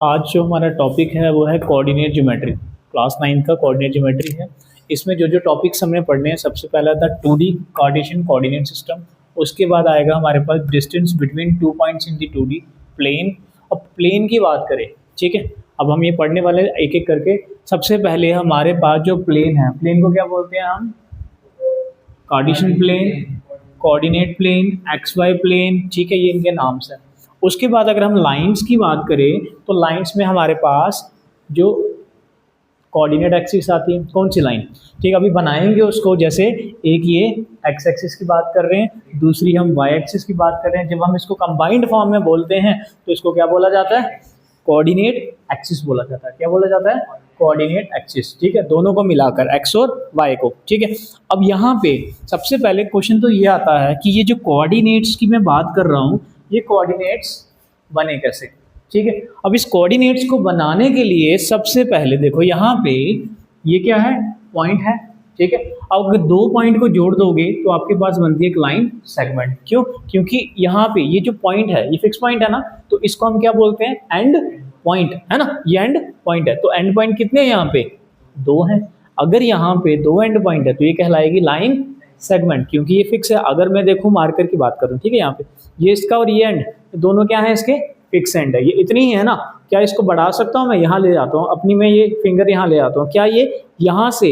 आज जो हमारा टॉपिक है वो है कोऑर्डिनेट ज्योमेट्री। क्लास 9 का कोऑर्डिनेट ज्योमेट्री है। इसमें जो जो टॉपिक्स हमने पढ़ने हैं, सबसे पहला था 2D कार्टेशियन कोऑर्डिनेट सिस्टम। उसके बाद आएगा हमारे पास distance between 2 points in the 2D plane. अब प्लेन की बात करें, ठीक है, अब हम ये पढ़ने वाले एक एक करके। सबसे पहले हमारे पास जो प्लेन है, प्लेन को क्या बोलते हैं हम? Cartesian plane, coordinate plane, x y plane, ठीक है, ये इनके नाम से। उसके बाद अगर हम लाइंस की बात करें तो लाइंस में हमारे पास जो कोऑर्डिनेट एक्सिस आती है, कौन सी लाइन? ठीक है, अभी बनाएंगे उसको। जैसे एक ये एक्स एक्सिस की बात कर रहे हैं, दूसरी हम वाई एक्सिस की बात कर रहे हैं। जब हम इसको कंबाइंड फॉर्म में बोलते हैं तो इसको क्या बोला जाता है? कोऑर्डिनेट एक्सिस बोला जाता है। क्या बोला जाता है? Coordinate axis. ठीक है, दोनों को मिलाकर एक्स और वाई को। ठीक है, अब यहाँ पे सबसे पहले क्वेश्चन तो ये आता है कि ये जो कोऑर्डिनेट्स की मैं बात कर रहा हूँ, ये कोऑर्डिनेट्स बने कैसे? ठीक है, अब इस कोऑर्डिनेट्स को बनाने के लिए सबसे पहले देखो यहाँ पे ये क्या है? पॉइंट है। ठीक है, अब अगर दो पॉइंट को जोड़ दोगे तो आपके पास बनती है एक लाइन सेगमेंट। क्यों? क्योंकि यहाँ पे ये जो पॉइंट है ये फिक्स पॉइंट है ना, तो इसको हम क्या बोलते हैं? एंड पॉइंट, है ना, ये एंड पॉइंट है। तो एंड पॉइंट कितने हैं यहाँ पे? दो हैं। अगर यहाँ पे दो एंड पॉइंट है तो ये कहलाएगी लाइन सेगमेंट, क्योंकि ये फिक्स है। अगर मैं देखूँ मार्कर की बात करूँ, ठीक है, यहाँ पे ये इसका और ये एंड दोनों क्या है? इसके फिक्स एंड है। ये इतनी ही है ना, क्या इसको बढ़ा सकता हूँ? मैं यहाँ ले जाता हूँ अपनी, मैं ये फिंगर यहाँ ले आता हूँ, क्या ये यहाँ से,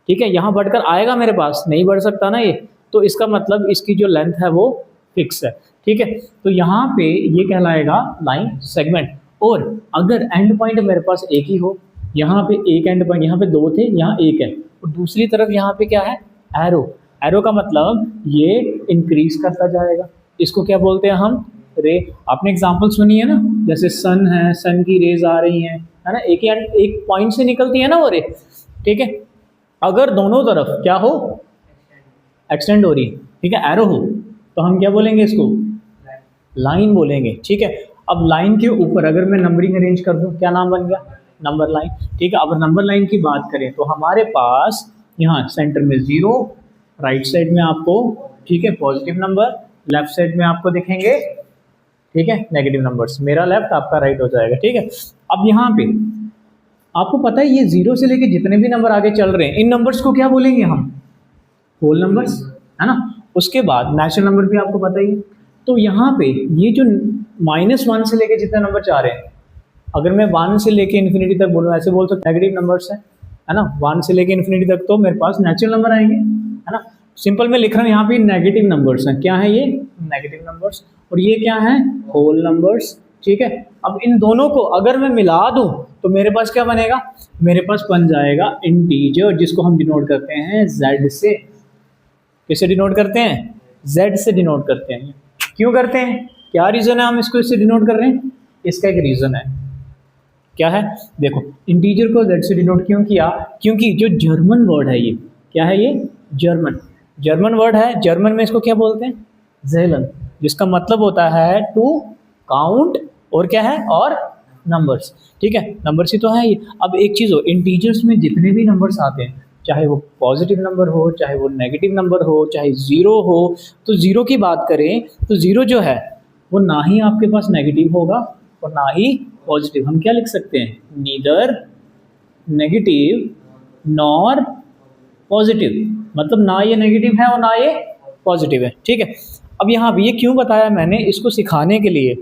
ठीक है, यहाँ बढ़कर आएगा मेरे पास? नहीं बढ़ सकता ना ये। तो इसका मतलब इसकी जो लेंथ है वो फिक्स है। ठीक है, तो यहाँ पे ये कहलाएगा लाइन सेगमेंट। और अगर एंड पॉइंट मेरे पास एक ही हो, यहाँ पे एक एंड पॉइंट, यहाँ पे दो थे, यहाँ एक है, और दूसरी तरफ यहाँ पे क्या है? एरो। एरो का मतलब ये इंक्रीज करता जाएगा। इसको क्या बोलते हैं हम? रे। आपने एग्जांपल सुनी है ना, जैसे सन है, सन की रेज आ रही हैं, है ना, एक पॉइंट से निकलती है ना वो रे। ठीक है, अगर दोनों तरफ क्या हो? एक्सटेंड हो रही है, ठीक है, एरो हो, तो हम क्या बोलेंगे इसको? लाइन बोलेंगे। ठीक है, अब लाइन के ऊपर अगर मैं नंबरिंग अरेंज कर दूं, क्या नाम बन गया? Number line. ठीक है, अब नंबर लाइन की बात करें तो हमारे पास यहाँ सेंटर में 0, राइट साइड में आपको, ठीक है, पॉजिटिव नंबर, लेफ्ट साइड में आपको दिखेंगे, ठीक है, नेगेटिव नंबर्स। मेरा लेफ्ट, आपका राइट हो जाएगा। ठीक है, अब यहाँ पे आपको पता है ये 0 से लेके जितने भी नंबर आगे चल रहे हैं, इन नंबर्स को क्या बोलेंगे हम? होल नंबर्स, है ना। उसके बाद नेचुरल नंबर भी आपको पता ही है। तो यहाँ पे ये जो -1 से लेके जितने नंबर चाह रहे हैं, अगर मैं 1 से लेके इन्फिनिटी तक बोलूँ, ऐसे बोल सकते नेगेटिव नंबर्स है ना, 1 से लेके इन्फिनिटी तक, तो मेरे पास नेचुरल नंबर आएंगे, है ना। सिंपल में लिख रहा हूँ यहाँ पे नेगेटिव नंबर्स हैं। क्या है ये? Negative numbers. और ये क्या है? Whole numbers. ठीक है, अब इन दोनों को अगर मैं मिला दूं तो मेरे पास क्या बनेगा? मेरे पास बन जाएगा इंटीजर, जिसको हम डिनोट करते हैं z से। किससे डिनोट करते हैं? z से डिनोट करते हैं। क्यों करते हैं? क्या रीज़न है हम इसको इससे डिनोट कर रहे हैं? इसका एक रीज़न है। क्या है? देखो, इंटीजर को z से डिनोट क्यों किया? क्योंकि जो जर्मन वर्ड है, ये क्या है? ये जर्मन वर्ड है। जर्मन में इसको क्या बोलते हैं? ज़ेलन, जिसका मतलब होता है टू काउंट, और क्या है? और नंबर्स। ठीक है, नंबर्स ही तो है ये। अब एक चीज़ हो, इंटीजर्स में जितने भी नंबर्स आते हैं, चाहे वो पॉजिटिव नंबर हो, चाहे वो नेगेटिव नंबर हो, चाहे 0 हो, तो 0 की बात करें तो 0 जो है वो ना ही आपके पास नेगेटिव होगा और ना ही पॉजिटिव। हम क्या लिख सकते हैं? नीदर नेगेटिव नॉर पॉजिटिव, मतलब ना ये नेगेटिव है और ना ये पॉजिटिव है। ठीक है, अब यहाँ भी ये क्यों बताया मैंने? इसको सिखाने के लिए।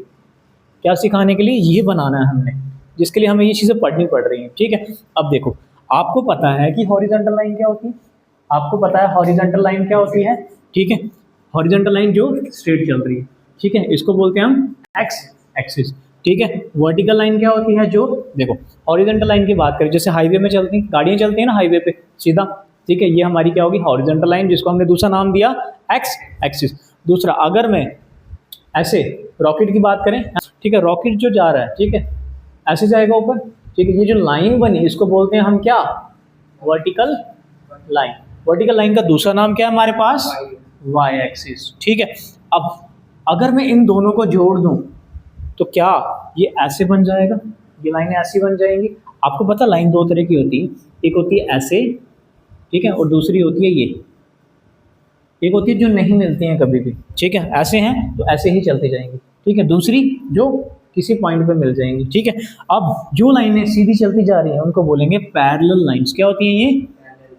क्या सिखाने के लिए? ये बनाना है हमने, जिसके लिए हमें ये चीज़ें पढ़नी पड़ रही हैं। ठीक है, अब देखो, आपको पता है कि हॉरिजॉन्टल लाइन क्या होती है? आपको पता है हॉरिजॉन्टल लाइन क्या होती है? ठीक है, हॉरिजॉन्टल लाइन जो स्ट्रेट चल रही है, ठीक है, इसको बोलते हैं हम एक्स एक्सिस। ठीक है, वर्टिकल लाइन क्या होती है? जो देखो, हॉरिजॉन्टल लाइन की बात करें, जैसे हाईवे में चलती गाड़ियाँ चलती हैं ना हाईवे पे सीधा, ठीक है, ये हमारी क्या होगी? हॉरिजॉन्टल लाइन, जिसको हमने दूसरा नाम दिया एक्स एक्सिस। दूसरा, अगर मैं ऐसे रॉकेट की बात करें, ठीक है, रॉकेट जो जा रहा है, ठीक है, ऐसे जाएगा ऊपर, ठीक है, ये जो लाइन बनी इसको बोलते हैं हम क्या? Vertical line. वर्टिकल लाइन का दूसरा नाम क्या है हमारे पास? Y axis. ठीक है, अब अगर मैं इन दोनों को जोड़ दूं तो क्या ये ऐसे बन जाएगा? ये लाइनें ऐसी बन जाएंगी। आपको पता लाइन दो तरह की होती है, एक होती है ऐसे, ठीक है, और दूसरी होती है ये। एक होती है जो नहीं मिलती हैं कभी भी, ठीक है, ऐसे हैं तो ऐसे ही चलती जाएंगी। ठीक है, दूसरी जो किसी पॉइंट पे मिल जाएंगी, ठीक है। अब जो लाइनें सीधी चलती जा रही हैं उनको बोलेंगे पैरेलल लाइंस। क्या होती हैं ये?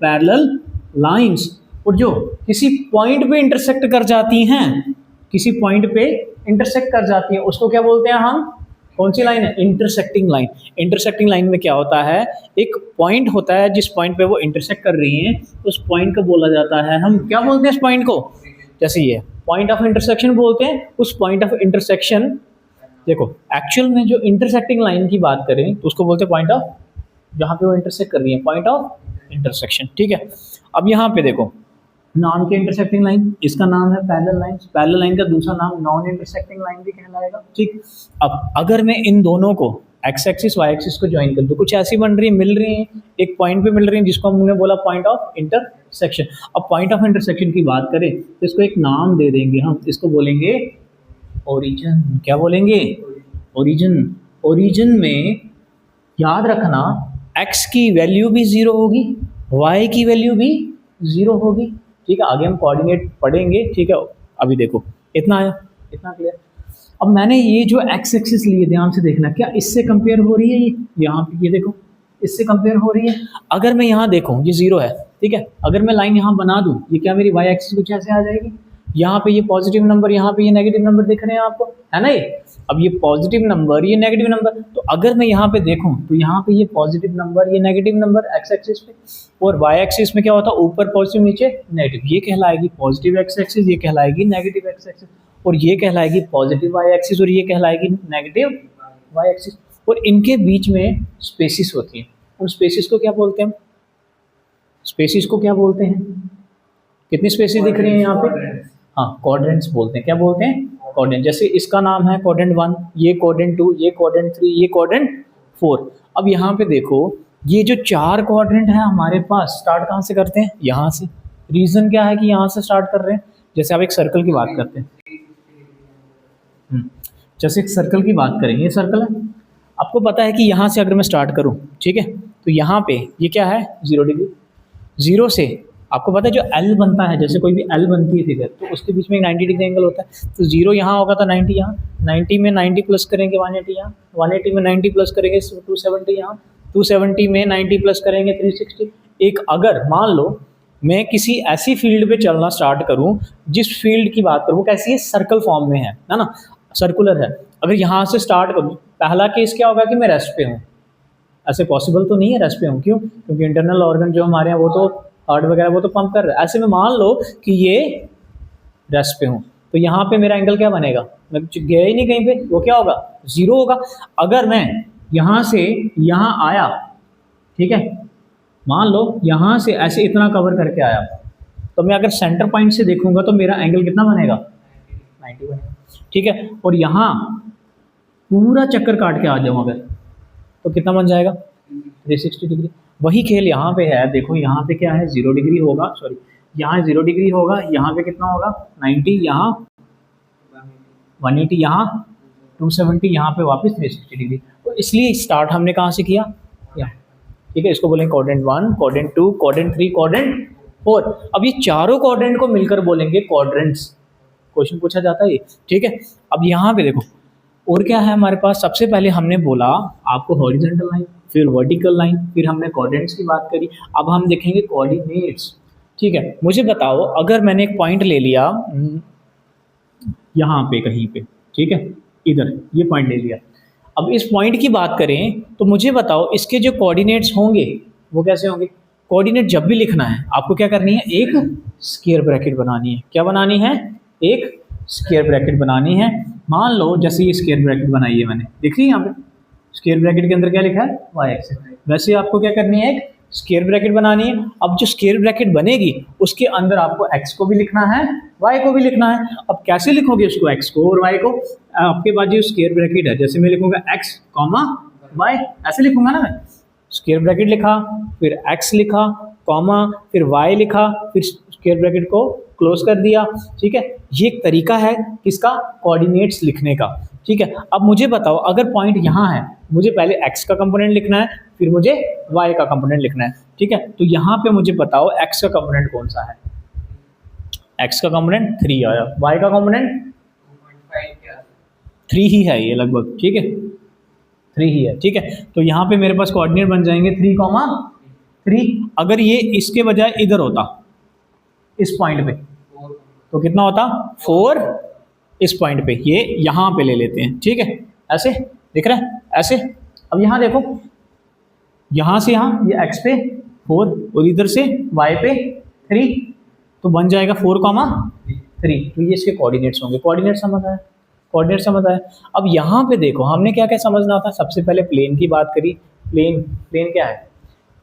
Parallel lines. और जो किसी पॉइंट पे इंटरसेक्ट कर जाती हैं, किसी पॉइंट पे इंटरसेक्ट कर जाती हैं, उसको क्या बोलते हैं हम? कौन सी लाइन है? Intersecting line. इंटरसेक्टिंग लाइन में क्या होता है, एक पॉइंट होता है, जिस पॉइंट पे वो इंटरसेक्ट कर रही हैं उस पॉइंट को बोला जाता है, हम क्या बोलते हैं इस पॉइंट को? जैसे ये पॉइंट ऑफ इंटरसेक्शन बोलते हैं। उस पॉइंट ऑफ इंटरसेक्शन, देखो एक्चुअल में जो इंटरसेक्टिंग लाइन की बात करें तो उसको बोलते हैं पॉइंट ऑफ, जहाँ पे वो इंटरसेक्ट कर रही है, पॉइंट ऑफ इंटरसेक्शन, ठीक है। अब यहाँ पे देखो नॉन के इंटरसेक्टिंग लाइन, इसका नाम है पैरेलल लाइन। पैरेलल लाइन का दूसरा नाम नॉन इंटरसेक्टिंग लाइन भी कहलाएगा, ठीक। अब अगर मैं इन दोनों को एक्स एक्सिस वाई एक्सिस को ज्वाइन कर दूं, कुछ ऐसी बन रही है, मिल रही है, एक पॉइंट पे मिल रही है जिसको हमने बोला पॉइंट ऑफ इंटरसेक्शन। अब पॉइंट ऑफ इंटरसेक्शन की बात करें तो इसको एक नाम दे देंगे हम, इसको बोलेंगे ओरिजिन। क्या बोलेंगे? ओरिजिन। ओरिजिन में याद रखना x की वैल्यू भी 0 होगी, y की वैल्यू भी 0 होगी, ठीक है। आगे हम कोऑर्डिनेट पढ़ेंगे, ठीक है। अभी देखो इतना आया, इतना क्लियर। अब मैंने ये जो x एक्सिस लिए, ध्यान से देखना, क्या इससे कंपेयर हो रही है? ये यहाँ पे ये देखो इससे कंपेयर हो रही है। अगर मैं यहाँ देखूँ ये 0 है, ठीक है। अगर मैं लाइन यहाँ बना दूँ, ये क्या मेरी y एक्सिस कुछ ऐसे आ जाएगी। यहाँ पे ये पॉजिटिव नंबर, यहाँ पे ये नेगेटिव नंबर दिख रहे हैं आपको, है ना। ये अब ये पॉजिटिव नंबर, ये नेगेटिव नंबर, तो अगर मैं यहाँ पे देखूँ तो यहाँ पे ये पॉजिटिव नंबर, ये नेगेटिव नंबर एक्स एक्सिस पे, और वाई एक्सिस में क्या होता है? ऊपर पॉजिटिव नीचे नेगेटिव। ये कहलाएगी पॉजिटिव एक्स एक्सिस, ये कहलाएगी नेगेटिव एक्स एक्सिस, और ये कहलाएगी पॉजिटिव वाई एक्सिस, और ये कहलाएगी नेगेटिव वाई एक्सिस। और इनके बीच में स्पेसिस होती हैं। उन स्पेसिस को क्या बोलते हैं? स्पेसिस को क्या बोलते हैं? कितनी स्पेसिस दिख रही हैं यहाँ पे? हाँ, क्वाड्रेंट्स बोलते हैं। क्या बोलते हैं? क्वाड्रेंट। जैसे इसका नाम है क्वाड्रेंट 1, ये क्वाड्रेंट 2, ये क्वाड्रेंट 3, ये क्वाड्रेंट 4। अब यहाँ पे देखो ये जो 4 क्वाड्रेंट है हमारे पास, स्टार्ट कहाँ से करते हैं? यहाँ से। रीज़न क्या है कि यहाँ से स्टार्ट कर रहे हैं? जैसे आप एक सर्कल की बात करते हैं, जैसे एक सर्कल की बात करें, ये सर्कल है, आपको पता है कि यहाँ से अगर मैं स्टार्ट करूँ, ठीक है, तो यहाँ पे ये क्या है? 0 डिग्री। 0 से आपको पता है जो L बनता है, जैसे कोई भी L बनती है फिगर, तो उसके बीच में 90 डिग्री एंगल होता है। तो 0 यहाँ होगा तो 90 यहाँ, 90 में 90 प्लस करेंगे 180 यहाँ, 180 में 90 प्लस करेंगे 270 यहाँ, 270 में 90 प्लस करेंगे 360। एक अगर मान लो मैं किसी ऐसी फील्ड पे चलना स्टार्ट करूँ, जिस फील्ड की बात करूँ वो कैसी है? सर्कल फॉर्म में है ना, सर्कुलर है। अगर यहाँ से स्टार्ट करूँ, पहला केस क्या होगा कि मैं रेस्ट पे हूँ। ऐसे पॉसिबल तो नहीं है रेस्ट पे हूँ, क्यों? क्योंकि इंटरनल ऑर्गन जो हमारे हैं वो तो हार्ट वगैरह वो तो पंप कर रहा है। ऐसे में मान लो कि ये रेस्ट पे हूँ, तो यहाँ पे मेरा एंगल क्या बनेगा? मैं गया ही नहीं कहीं पे, वो क्या होगा? 0 होगा। अगर मैं यहाँ से यहाँ आया, ठीक है, मान लो यहाँ से ऐसे इतना कवर करके आया, तो मैं अगर सेंटर पॉइंट से देखूंगा तो मेरा एंगल कितना बनेगा? 90 बनेगा, ठीक है। और यहाँ पूरा चक्कर काट के आ जाऊँ अगर, तो कितना बन जाएगा? 360 डिग्री। वही खेल यहाँ पे है। देखो यहाँ पे क्या है? 0 डिग्री होगा, सॉरी यहाँ 0 डिग्री होगा, यहाँ पे कितना होगा? 90, यहाँ 180, यहाँ 270, यहाँ पे वापस 360 डिग्री। तो इसलिए स्टार्ट हमने कहाँ से किया? यहाँ, ठीक है। इसको बोलेंगे क्वाड्रेंट 1, क्वाड्रेंट 2, क्वाड्रेंट 3, क्वाड्रेंट 4। अब ये चारों क्वाड्रेंट को मिलकर बोलेंगे क्वाड्रेंट्स। क्वेश्चन पूछा जाता है ये, ठीक है। अब यहाँ पे देखो और क्या है हमारे पास? सबसे पहले हमने बोला आपको हॉरिजॉन्टल लाइन, फिर वर्टिकल लाइन, फिर हमने कोऑर्डिनेट्स की बात करी। अब हम देखेंगे कोऑर्डिनेट्स, ठीक है। मुझे बताओ अगर मैंने एक पॉइंट ले लिया यहाँ पे कहीं पे, ठीक है, इधर ये पॉइंट ले लिया। अब इस पॉइंट की बात करें तो मुझे बताओ इसके जो कोऑर्डिनेट्स होंगे वो कैसे होंगे? कोऑर्डिनेट जब भी लिखना है आपको क्या करनी है? एक स्क्वायर ब्रैकेट बनानी है। क्या बनानी है? एक स्क्वायर ब्रैकेट बनानी है। मान लो जैसे ये स्क्वायर ब्रैकेट बनाई है मैंने, देख रही है यहाँ पे स्क्वायर ब्रैकेट के अंदर क्या लिखा है? Y axis. वैसे आपको क्या करनी है? एक स्क्वायर ब्रैकेट बनानी है। अब जो स्क्वायर ब्रैकेट बनेगी उसके अंदर आपको एक्स को भी लिखना है, वाई को भी लिखना है। अब कैसे लिखोगे उसको, एक्स को और वाई को? आपके पास जो स्क्वायर ब्रैकेट है, जैसे मैं लिखूंगा एक्स कॉमा वाई, ऐसे लिखूंगा ना मैं। स्क्वायर ब्रैकेट लिखा, फिर एक्स लिखा, कॉमा, फिर वाई लिखा, फिर स्क्वायर ब्रैकेट को क्लोज कर दिया, ठीक है। ये एक तरीका है किसका? कोऑर्डिनेट्स लिखने का, ठीक है। अब मुझे बताओ अगर पॉइंट यहाँ है, मुझे पहले x का कंपोनेंट लिखना है, फिर मुझे y का कंपोनेंट लिखना है, ठीक है। तो यहाँ पे मुझे बताओ x का कंपोनेंट कौन सा है? x का कंपोनेंट 3 आया, y का कंपोनेंट 3 ही है ये लगभग, ठीक है, 3 ही है, ठीक है। तो यहाँ पे मेरे पास कोऑर्डिनेट बन जाएंगे 3,3। अगर ये इसके बजाय इधर होता इस पॉइंट पे तो कितना होता 4 इस पॉइंट पे, ये यहाँ पे ले लेते हैं, ठीक है, ऐसे दिख रहा है ऐसे। अब यहाँ देखो, यहाँ से यहाँ ये x पे 4 और इधर से y पे 3, तो बन जाएगा 4,3। तो ये इसके कोऑर्डिनेट्स होंगे। कोऑर्डिनेट समझ आया, कोऑर्डिनेट समझ आया। अब यहाँ पे देखो हमने क्या क्या समझना था। सबसे पहले प्लेन की बात करी। प्लेन, प्लेन क्या है?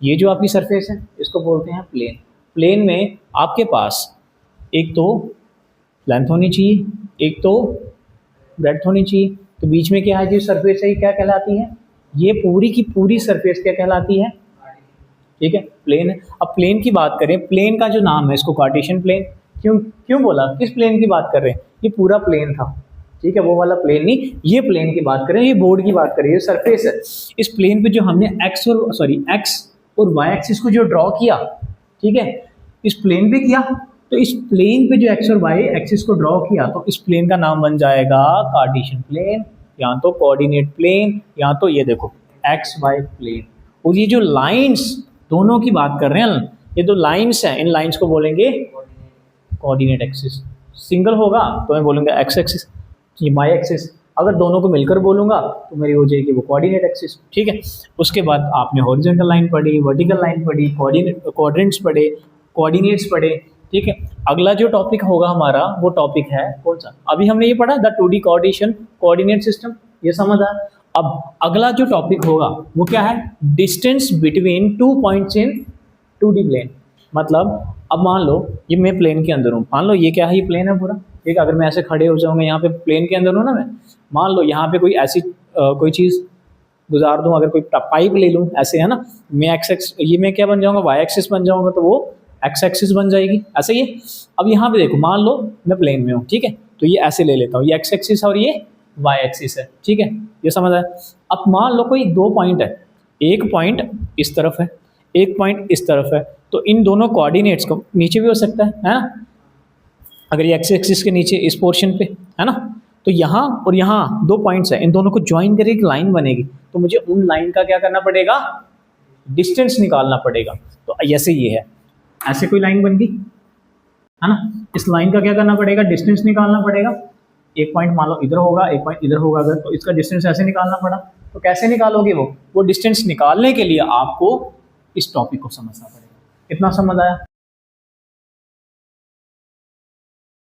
ये जो आपकी सरफेस है इसको बोलते हैं प्लेन। प्लेन में आपके पास एक तो लेंथ होनी चाहिए, एक तो ब्रेड्थ होनी चाहिए। तो बीच में क्या है जो सरफेस है ये क्या कहलाती है? ये पूरी की पूरी सरफेस क्या कहलाती है? ठीक है, प्लेन है। अब प्लेन की बात करें, प्लेन का जो नाम है इसको कार्टेशियन प्लेन। क्यों क्यों बोला? किस प्लेन की बात कर रहे हैं? ये पूरा प्लेन था, ठीक है, वो वाला प्लेन नहीं, ये प्लेन की बात करें, ये बोर्ड की बात करें, ये सरफेस है। इस प्लेन पे जो हमने एक्स और वाई एक्सिस को जो ड्रॉ किया, ठीक है, इस प्लेन पे किया, तो इस प्लेन पे जो एक्स और वाई एक्सिस को ड्रॉ किया तो इस प्लेन का नाम बन जाएगा कार्टेशियन प्लेन, या तो कोऑर्डिनेट प्लेन, या तो ये देखो एक्स वाई प्लेन। और ये जो लाइंस दोनों की बात कर रहे हैं, ये दो लाइंस हैं, इन लाइंस को बोलेंगे कोऑर्डिनेट एक्सिस। सिंगल होगा तो मैं बोलूँगा एक्स एक्सिस, ये वाई एक्सिस। अगर दोनों को मिलकर बोलूँगा तो मेरी हो जाएगी वो कोऑर्डिनेट एक्सिस, ठीक है। उसके बाद आपने हॉरिजॉन्टल लाइन पढ़ी, वर्टिकल लाइन पढ़ी, कोऑर्डिनेट्स पढ़े, कोऑर्डिनेट्स पढ़े, ठीक है। अगला जो टॉपिक होगा हमारा वो टॉपिक है कौन सा? अभी हमने ये पढ़ा द 2D कोऑर्डिनेट सिस्टम, ये समझ आया। अब अगला जो टॉपिक होगा वो क्या है? Distance between 2 points in 2D plane. मतलब अब मान लो ये मैं प्लेन के अंदर हूँ, मान लो ये क्या है, ये प्लेन है पूरा, ठीक है। अगर मैं ऐसे खड़े हो जाऊँगा यहाँ पे, प्लेन के अंदर हूँ ना मैं, मान लो यहाँ पे कोई ऐसी कोई चीज़ गुजार दूँ, अगर कोई पाइप ले लूँ ऐसे, है ना, मैं एक्स ये मैं क्या बन जाऊँगा? वाई एक्सिस बन जाऊँगा, तो वो एक्स एक्सिस बन जाएगी, ऐसे ही है। अब यहाँ पे देखो, मान लो मैं प्लेन में हूँ, ठीक है, तो ये ऐसे ले लेता हूँ, ये एक्स एक्सिस और ये वाई एक्सिस है, ठीक है, ये समझ आया। अब मान लो कोई 2 पॉइंट है, एक पॉइंट इस तरफ है, एक पॉइंट इस तरफ है, तो इन दोनों कोऑर्डिनेट्स को नीचे भी हो सकता है ना, अगर ये एक्स एक्सिस के नीचे इस पोर्शन पे है ना, तो यहाँ और यहाँ 2 पॉइंट्स है, इन दोनों को ज्वाइन करके एक लाइन बनेगी, तो मुझे उन लाइन का क्या करना पड़ेगा? डिस्टेंस निकालना पड़ेगा। तो ऐसे ये है, ऐसे कोई लाइन बन गई है ना, इस लाइन का क्या करना पड़ेगा? डिस्टेंस निकालना पड़ेगा। एक पॉइंट मान लो इधर होगा, एक पॉइंट इधर होगा, अगर तो इसका डिस्टेंस ऐसे निकालना पड़ा, तो कैसे निकालोगे? वो डिस्टेंस निकालने के लिए आपको इस टॉपिक को समझना पड़ेगा। इतना समझ आया?